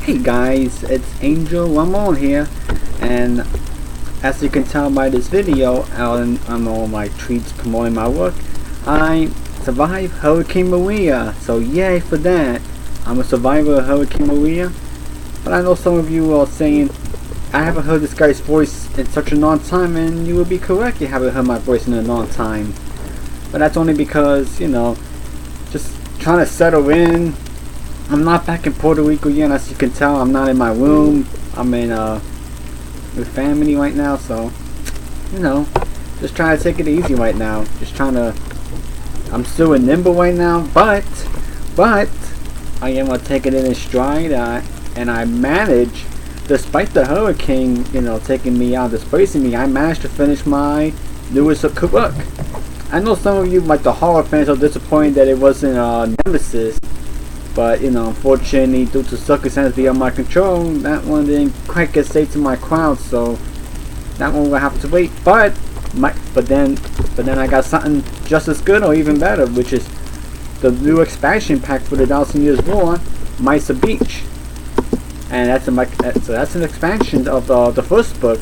Hey guys, it's Angel Lamont here, and as you can tell by this video, I'm on my tweets promoting my work. I survived Hurricane Maria, so yay for that. I'm a survivor of Hurricane Maria, but I know some of you are saying, I haven't heard this guy's voice in such a long time, and you would be correct, you haven't heard my voice in a long time. But that's only because, just trying to settle in. I'm not back in Puerto Rico yet, as you can tell. I'm not in my room. I'm in with family right now, so just trying to take it easy right now. I'm still in limbo right now, but I am gonna take it in stride, and I managed, despite the hurricane, taking me out, displacing me. I managed to finish my newest book. I know some of you, like the horror fans, are disappointed that it wasn't Nemesis. But unfortunately, due to circumstances beyond my control, that one didn't quite get saved to my crowd, so that one will have to wait. But then I got something just as good or even better, which is the new expansion pack for the Thousand Years War, Mysa Beach, and that's an expansion of the first book.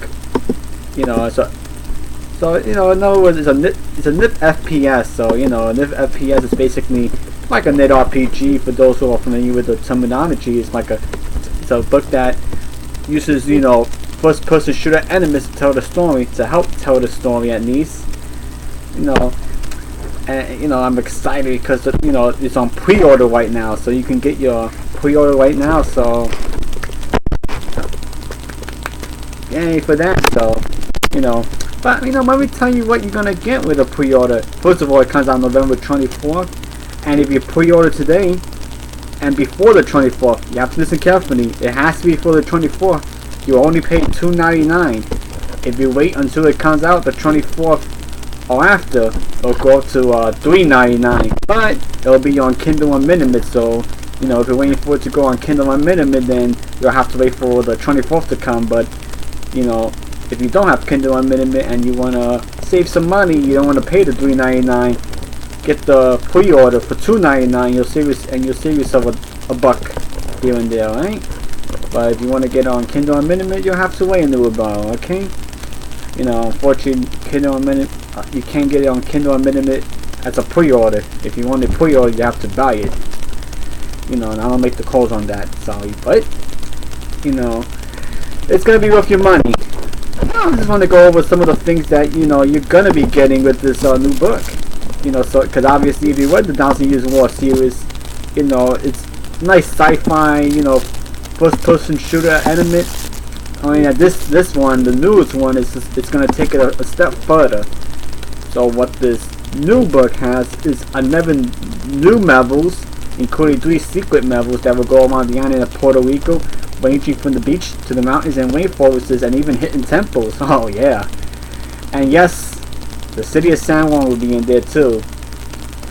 So in other words, it's a NIP FPS. So a NIP FPS is basically like a net RPG. For those who are familiar with the terminology, it's a book that uses first-person shooter enemies to tell the story, to help tell the story at least. And I'm excited because it's on pre-order right now, so you can get your pre-order right now. So yay for that. So but let me tell you what you're gonna get with a pre-order. First of all, it comes out November 24th. And if you pre-order today and before the 24th, you have to listen carefully. It has to be for the 24th. You only pay $2.99. If you wait until it comes out the 24th or after, it'll go up to $3.99. But it'll be on Kindle Unlimited. So if you're waiting for it to go on Kindle Unlimited, then you'll have to wait for the 24th to come. But if you don't have Kindle Unlimited and you wanna save some money, you don't wanna pay the $3.99. Get the pre-order for $2.99. You'll save yourself a buck here and there, right? But if you want to get on Kindle Unlimited, you'll have to wait a little while, okay? Unfortunately, Kindle Unlimited, you can't get it on Kindle Unlimited as a pre-order. If you want a pre-order, you have to buy it. And I don't make the calls on that, sorry, but it's gonna be worth your money. I just want to go over some of the things that you're gonna be getting with this new book. So because obviously, if you read the Thousand Years War series, it's nice sci-fi, first-person shooter element. I mean, this one, the newest one, it's gonna take it a step further. So what this new book has is 11 new levels, including 3 secret levels that will go around the island of Puerto Rico, ranging from the beach to the mountains and rainforests, and even hitting temples. Oh yeah, and yes, the city of San Juan will be in there too.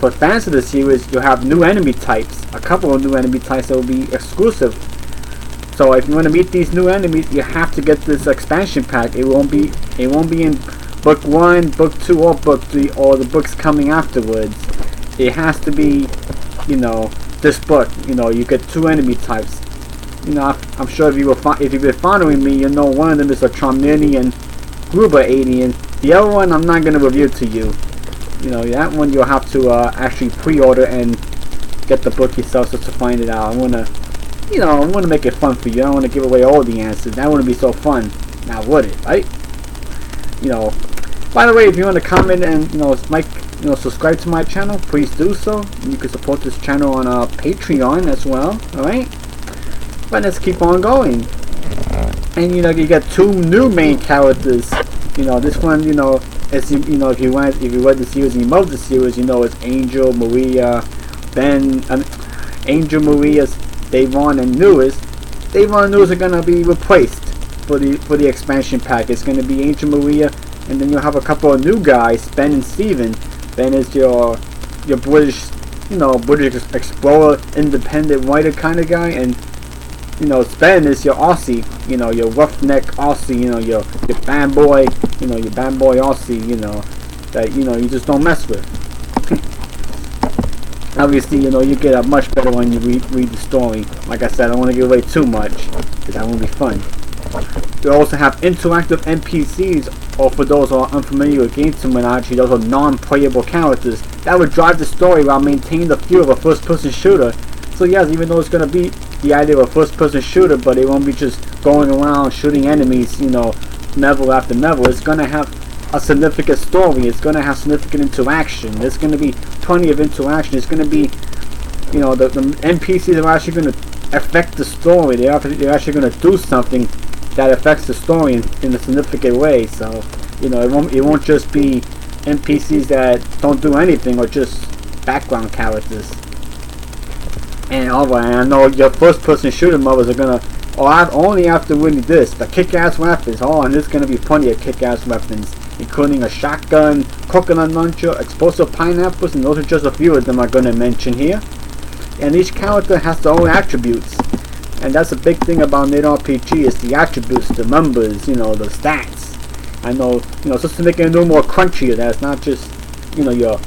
For fans of the series, you'll have new enemy types. A couple of new enemy types that will be exclusive. So if you want to meet these new enemies, you have to get this expansion pack. It won't be in book 1, book 2, or book 3, or the books coming afterwards. It has to be, this book. You get 2 enemy types. I'm sure if you've been following me, one of them is a Tromnian Gruber alien. The other one I'm not going to review to you. That one you'll have to actually pre-order and get the book yourself just to find it out. I want to make it fun for you. I don't want to give away all the answers. That wouldn't be so fun. Now would it, right? By the way, if you want to comment and subscribe to my channel, please do so. You can support this channel on Patreon as well. All right. But let's keep on going. And you get 2 new main characters. This one, as if you read the series and you love the series, it's Angel, Maria, Ben, Angel, Maria, Davon, and Lewis. Davon and Lewis are gonna be replaced for the expansion pack. It's gonna be Angel, Maria, and then you'll have a couple of new guys, Ben and Steven. Ben is your British, British explorer, independent writer kind of guy, and Ben is your Aussie, your roughneck Aussie, your fanboy, your fanboy Aussie, that you just don't mess with. Obviously, you know, you get a much better when you read the story. Like I said, I don't want to give away too much, because that won't be fun. You also have interactive NPCs, or for those who are unfamiliar with game terminology, those are non-playable characters that would drive the story while maintaining the feel of a first-person shooter. So yes, even though it's going to be the idea of a first-person shooter, but it won't be just going around shooting enemies, you know, level after level. It's going to have a significant story. It's going to have significant interaction. There's going to be plenty of interaction. It's going to be, you know, the NPCs are actually going to affect the story. They're actually going to do something that affects the story in a significant way. So, you know, it won't just be NPCs that don't do anything or just background characters. And I know your first-person shooter mothers are gonna, only after winning this, the kick-ass weapons. Oh, and there's gonna be plenty of kick-ass weapons, including a shotgun, coconut launcher, explosive pineapples, and those are just a few of them I'm gonna mention here. And each character has their own attributes. And that's a big thing about NidRPG is the attributes, the numbers, you know, the stats. I know, you know, just to make it a little more crunchier, that's not just, you know,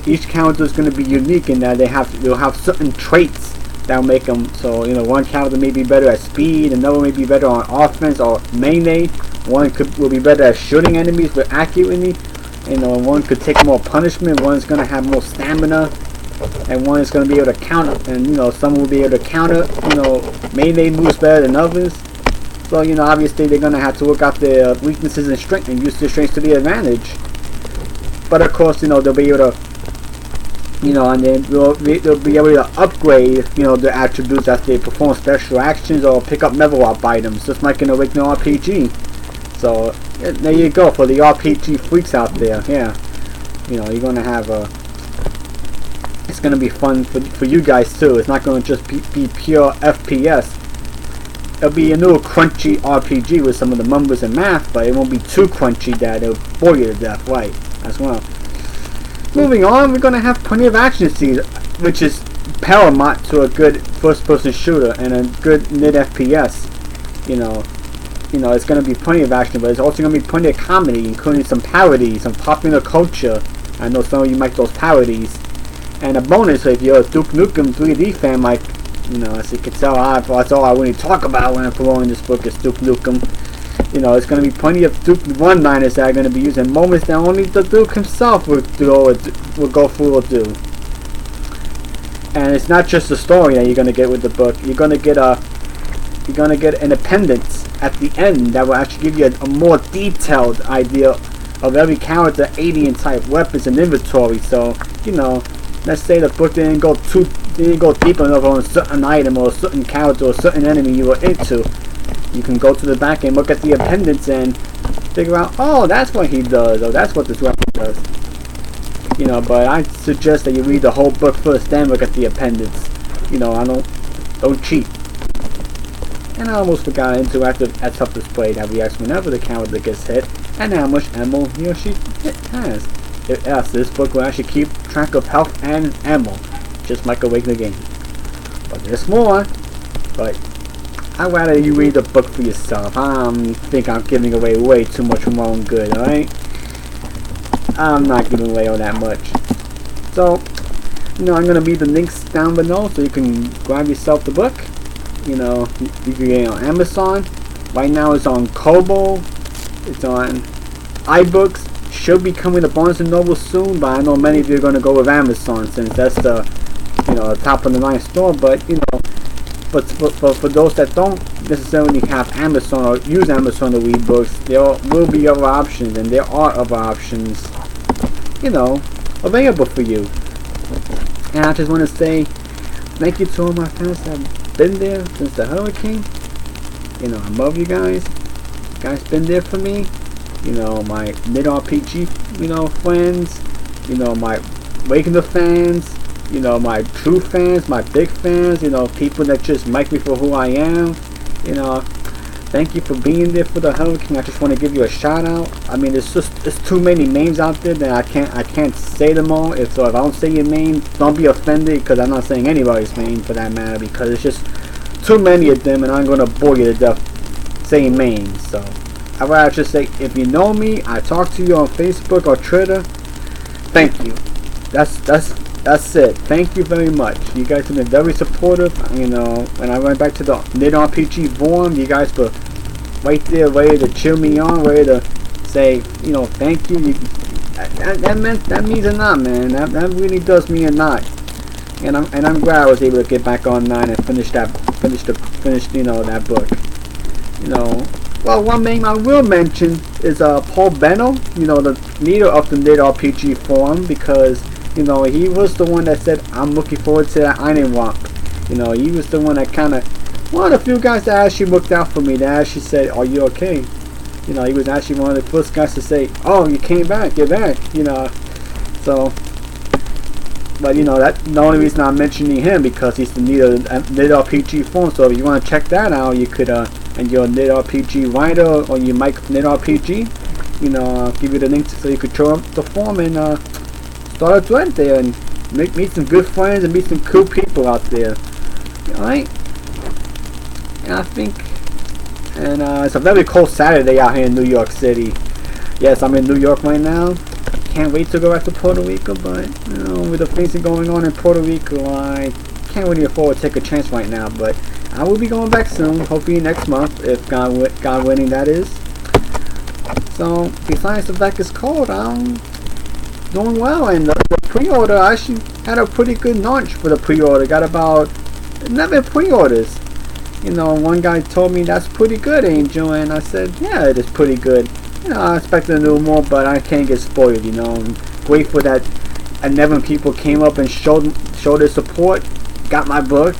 each character is going to be unique in that they'll have certain traits that'll make them, so, you know, one character may be better at speed, another may be better on offense or melee, one will be better at shooting enemies with accurately, you know, one could take more punishment, one's going to have more stamina, and one is going to be able to counter, and, you know, some will be able to counter, you know, melee moves better than others. So, you know, obviously they're going to have to work out their weaknesses and strength and use their strengths to their advantage. But of course, you know, they'll be able to, you know, and then they'll be able to upgrade, you know, their attributes as they perform special actions or pick up level up items, just like in Awakening RPG. So, there you go, for the RPG freaks out there, yeah. You know, you're going to have a, it's going to be fun for you guys too. It's not going to just be pure FPS. It'll be a little crunchy RPG with some of the numbers and math, but it won't be too crunchy that it'll bore you to death, right, as well. Moving on, we're going to have plenty of action scenes, which is paramount to a good first-person shooter and a good mid-FPS. You know, it's going to be plenty of action, but it's also going to be plenty of comedy, including some parodies, some popular culture. I know some of you like those parodies. And a bonus, if you're a Duke Nukem 3D fan, like, you know, as you can tell, that's all I really talk about when I'm promoting this book is Duke Nukem. You know, it's going to be plenty of Duke one-liners that are going to be used in moments that only the Duke himself will go through or do. And it's not just the story that you're going to get with the book. You're going to get an appendix at the end that will actually give you a more detailed idea of every character, alien type, weapons, and inventory. So, you know, let's say the book didn't go deep enough on a certain item or a certain character or a certain enemy you were into. You can go to the back and look at the appendix and figure out, oh, that's what he does, or that's what this weapon does. You know, but I suggest that you read the whole book first, then look at the appendix. You know, don't cheat. And I almost forgot interactive heads-up display that reacts whenever the character gets hit and how much ammo he or she has. Yes, this book will actually keep track of health and ammo, just like Awakening the game. But there's more. But I'd rather you read the book for yourself. I think I'm giving away way too much for my own good, alright? I'm not giving away all that much. So, you know, I'm going to leave the links down below so you can grab yourself the book. You know, you can get it on Amazon. Right now it's on Kobo. It's on iBooks. Should be coming to Barnes & Noble soon, but I know many of you are going to go with Amazon since that's the, you know, top of the line store. But, you know, but for those that don't necessarily have Amazon or use Amazon to read books, there will be other options, and there are other options, you know, available for you. And I just want to say thank you to all my fans that have been there since the hurricane. You know, I love you guys. You guys been there for me. You know, my NidRPG, you know, friends. You know, my Awakening fans. You know, my true fans, my big fans. You know, people that just like me for who I am. You know, thank you for being there for the hurricane. I just want to give you a shout out. I mean, it's too many names out there that I can't say them all. If I don't say your name, don't be offended, because I'm not saying anybody's name for that matter, because it's just too many of them, and I'm gonna bore you to death saying names. So I'd rather just say, if you know me, I talk to you on Facebook or Twitter, thank you. that's it. Thank you very much. You guys have been very supportive. You know, when I went back to the Nid RPG forum, you guys were right there, ready to cheer me on, ready to say, you know, thank you. That means a lot, man. That really does mean a lot. And I'm glad I was able to get back online and finish you know, that book. You know, well, one name I will mention is Paul Benno, you know, the leader of the Nid RPG forum, because, you know, he was the one that said, I'm looking forward to that Iron Romp. You know, he was the one that kind of, one of the few guys that actually looked out for me, that actually said, are you okay? You know, he was actually one of the first guys to say, oh, you came back, you're back, you know. So, but you know, that's the only reason I'm mentioning him, because he's the leader of the Nid RPG forum. So if you want to check that out, you could, and you're a Nid RPG writer, or you might Nid RPG, you know, I'll give you the link so you could join up the forum and start a thread there and meet some good friends and meet some cool people out there. Alright? And I think, and it's a very cold Saturday out here in New York City. Yes, I'm in New York right now. Can't wait to go back to Puerto Rico, but you know, with the things going on in Puerto Rico, I can't really afford to take a chance right now. But I will be going back soon, hopefully next month, if God willing, that is. So besides the fact it's cold, I'm doing well, and the pre-order, I actually had a pretty good launch for the pre-order. Got about 11 pre-orders. You know, one guy told me that's pretty good, Angel, and I said, yeah, it is pretty good. You know, I expected a little more, but I can't get spoiled, you know. I'm grateful that 11 people came up and showed their support, got my book,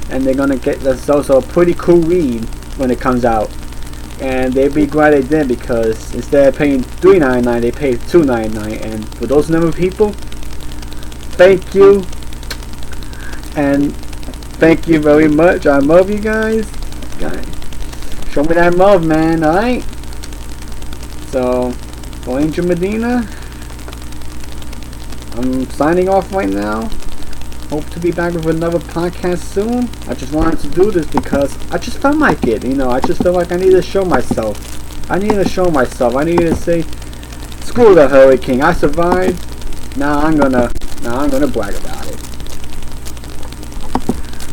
and they're gonna get, that's also a pretty cool read when it comes out. And they'd be glad they did, because instead of paying $3.99, they paid $2.99. And for those 11 people, thank you, and thank you very much. I love you guys. Show me that love, man. Alright? So, for Angel Medina, I'm signing off right now. Hope to be back with another podcast soon. I just wanted to do this because I just felt like it. You know, I just felt like I needed to show myself. I needed to say, screw the hurricane. I survived. Now I'm gonna brag about it.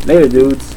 Later, dudes.